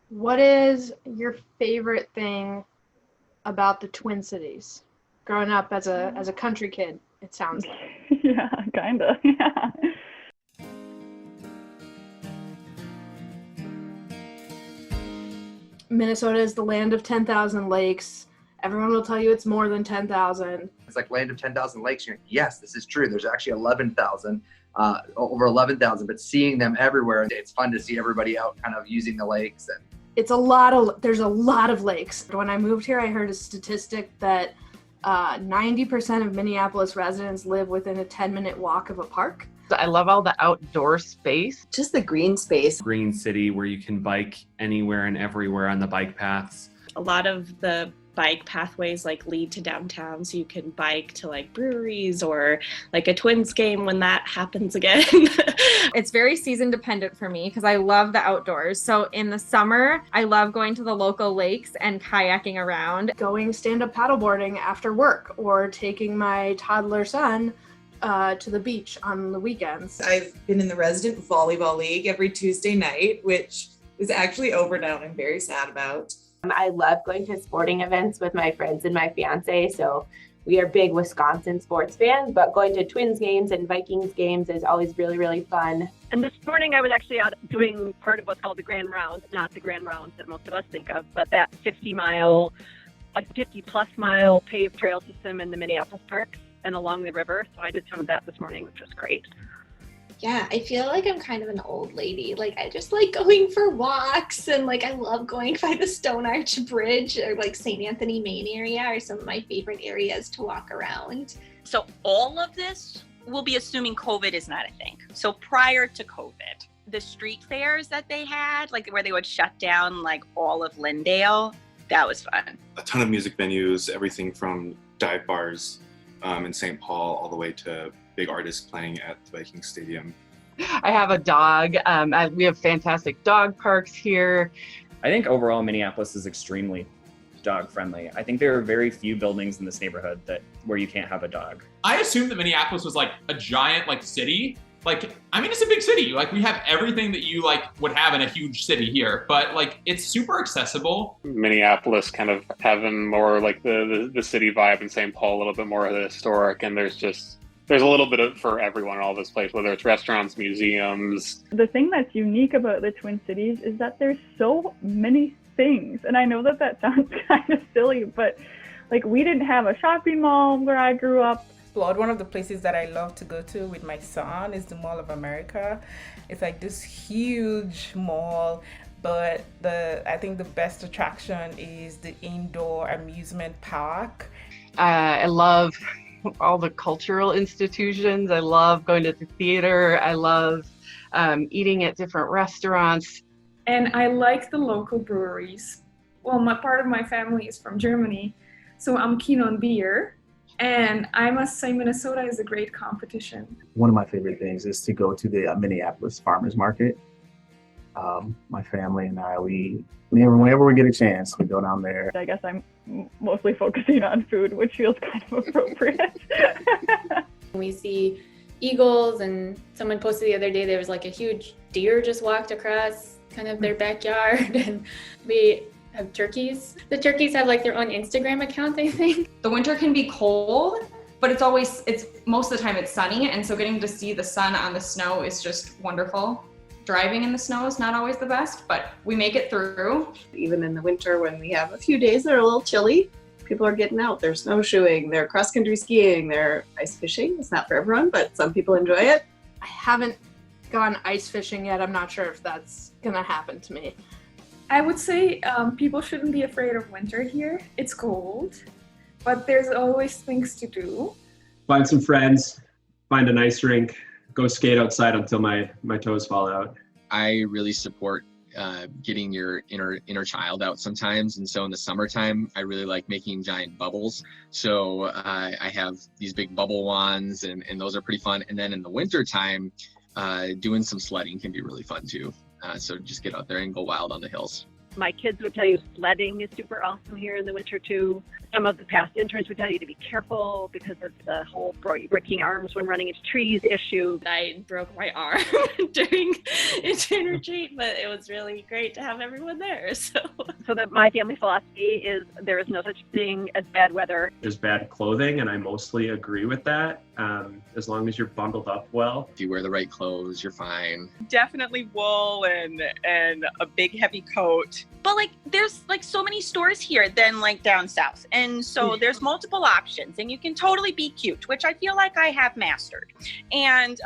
What is your favorite thing about the Twin Cities? Growing up as a country kid, it sounds like. Yeah, kinda. Yeah. Minnesota is the land of 10,000 lakes. Everyone will tell you it's more than 10,000. It's like land of 10,000 lakes. You're like, yes, this is true. There's actually 11,000, over 11,000, but seeing them everywhere, it's fun to see everybody out kind of using the lakes. And There's a lot of lakes. When I moved here, I heard a statistic that 90% of Minneapolis residents live within a 10-minute walk of a park. I love all the outdoor space. Just the green space. Green city where you can bike anywhere and everywhere on the bike paths. A lot of the bike pathways lead to downtown, so you can bike to breweries or a Twins game when that happens again. It's very season dependent for me because I love the outdoors. So in the summer, I love going to the local lakes and kayaking around. Going stand-up paddleboarding after work or taking my toddler son to the beach on the weekends. I've been in the resident volleyball league every Tuesday night, which is actually over now and I'm very sad about. I love going to sporting events with my friends and my fiance, so we are big Wisconsin sports fans, but going to Twins games and Vikings games is always really, really fun. And this morning I was actually out doing part of what's called the Grand Round, not the Grand Round that most of us think of, but that 50 plus mile paved trail system in the Minneapolis parks and along the river. So I did some of that this morning, which was great. Yeah, I feel like I'm kind of an old lady. I just like going for walks and I love going by the Stone Arch Bridge or St. Anthony, Maine area are some of my favorite areas to walk around. So all of this will be assuming COVID is not a thing. So prior to COVID, the street fairs that they had, where they would shut down all of Lindale, that was fun. A ton of music venues, everything from dive bars in St. Paul all the way to big artists playing at the Viking Stadium. I have a dog. We have fantastic dog parks here. I think overall Minneapolis is extremely dog friendly. I think there are very few buildings in this neighborhood where you can't have a dog. I assumed that Minneapolis was a giant city. It's a big city. We have everything that you would have in a huge city here, but it's super accessible. Minneapolis kind of having more the city vibe, and St. Paul a little bit more of the historic, and there's a little bit of for everyone in all this place, whether it's restaurants, museums. The thing that's unique about the Twin Cities is that there's so many things. And I know that sounds kind of silly, but we didn't have a shopping mall where I grew up. One of the places that I love to go to with my son is the Mall of America. It's this huge mall, but I think the best attraction is the indoor amusement park. I love all the cultural institutions. I love going to the theater. I love eating at different restaurants. And I like the local breweries. Well, part of my family is from Germany, so I'm keen on beer. And I must say Minnesota is a great competition. One of my favorite things is to go to the Minneapolis Farmers Market. My family and I, whenever we get a chance, we go down there. I guess I'm mostly focusing on food, which feels kind of appropriate. We see eagles, and someone posted the other day there was a huge deer just walked across kind of their backyard, and we have turkeys. The turkeys have their own Instagram account, I think. The winter can be cold, but it's most of the time it's sunny, and so getting to see the sun on the snow is just wonderful. Driving in the snow is not always the best, but we make it through. Even in the winter when we have a few days that are a little chilly, people are getting out. They're snowshoeing, they're cross-country skiing, they're ice fishing. It's not for everyone, but some people enjoy it. I haven't gone ice fishing yet. I'm not sure if that's gonna happen to me. I would say people shouldn't be afraid of winter here. It's cold, but there's always things to do. Find some friends, find an ice rink, go skate outside until my toes fall out. I really support getting your inner child out sometimes, and so in the summertime I really like making giant bubbles. So I have these big bubble wands, and those are pretty fun. And then in the winter time, doing some sledding can be really fun too. So just get out there and go wild on the hills. My kids would tell you sledding is super awesome here in the winter too. Some of the past interns would tell you to be careful because of the whole breaking arms when running into trees issue. I broke my arm during intern retreat, but it was really great to have everyone there. So that my family philosophy is there is no such thing as bad weather. There's bad clothing, and I mostly agree with that. As long as you're bundled up well. If you wear the right clothes, you're fine. Definitely wool and a big heavy coat. But like there's like so many stores here than like down south. And so there's multiple options and you can totally be cute, which I feel like I have mastered. And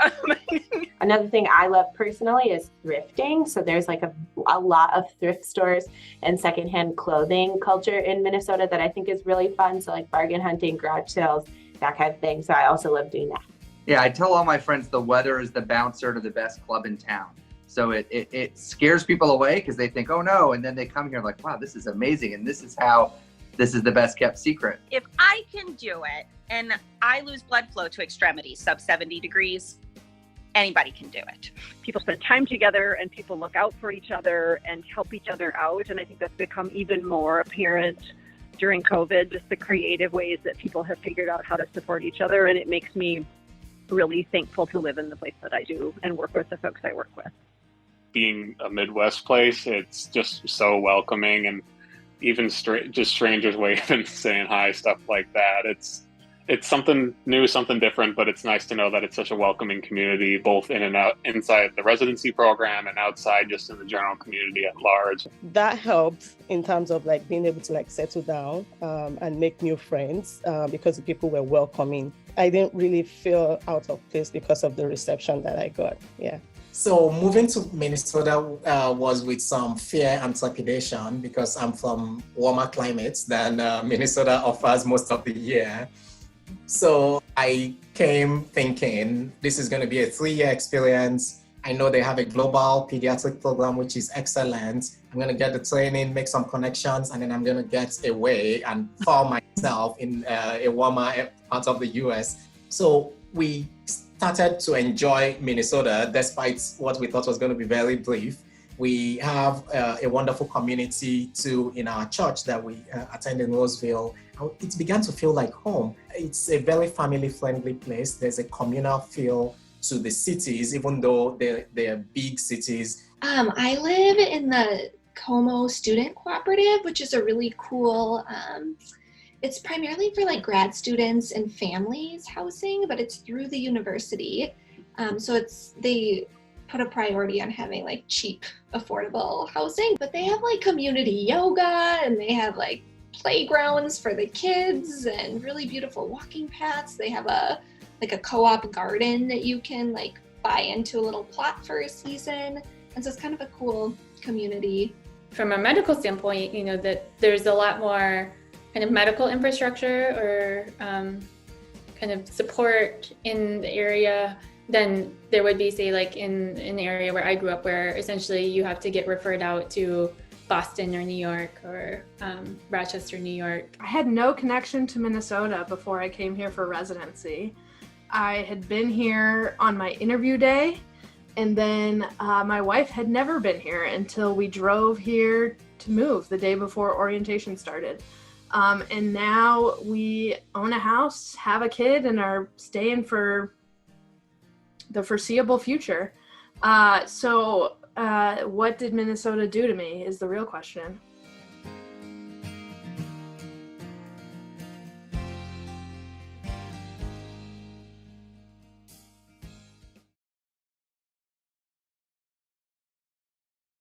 another thing I love personally is thrifting. So there's like a lot of thrift stores and secondhand clothing culture in Minnesota that I think is really fun. So like bargain hunting, garage sales, that kind of thing. So I also love doing that. Yeah, I tell all my friends the weather is the bouncer to the best club in town. So it scares people away because they think, oh no, and then they come here like, wow, this is amazing, and this is the best kept secret. If I can do it and I lose blood flow to extremities, sub 70 degrees, anybody can do it. People spend time together and people look out for each other and help each other out. And I think that's become even more apparent during COVID, just the creative ways that people have figured out how to support each other. And it makes me really thankful to live in the place that I do and work with the folks I work with. Being a Midwest place, it's just so welcoming, and even just strangers waving, saying hi, stuff like that. It's something new, something different, but it's nice to know that it's such a welcoming community, both in and out, inside the residency program and outside, just in the general community at large. That helps in terms of like being able to like settle down and make new friends because the people were welcoming. I didn't really feel out of place because of the reception that I got. Yeah. So moving to Minnesota was with some fear and trepidation because I'm from warmer climates than Minnesota offers most of the year. So I came thinking this is going to be a 3-year experience. I know they have a global pediatric program, which is excellent. I'm going to get the training, make some connections, and then I'm going to get away and fall myself in a warmer part of the US. So we started to enjoy Minnesota despite what we thought was going to be very brief. We have a wonderful community too in our church that we attend in Roseville. It began to feel like home. It's a very family-friendly place. There's a communal feel to the cities, even though they're big cities. I live in the Como Student Cooperative, which is a really cool, it's primarily for like grad students and families housing, but it's through the university. So they put a priority on having like cheap, affordable housing, but they have like community yoga and they have like playgrounds for the kids and really beautiful walking paths. They have a co-op garden that you can like buy into a little plot for a season. And so it's kind of a cool community. From a medical standpoint, you know, that there's a lot more kind of medical infrastructure or kind of support in the area than there would be, say, like in the area where I grew up, where essentially you have to get referred out to Boston or New York or Rochester, New York. I had no connection to Minnesota before I came here for residency. I had been here on my interview day, and then my wife had never been here until we drove here to move the day before orientation started. And now we own a house, have a kid, and are staying for the foreseeable future. So what did Minnesota do to me is the real question.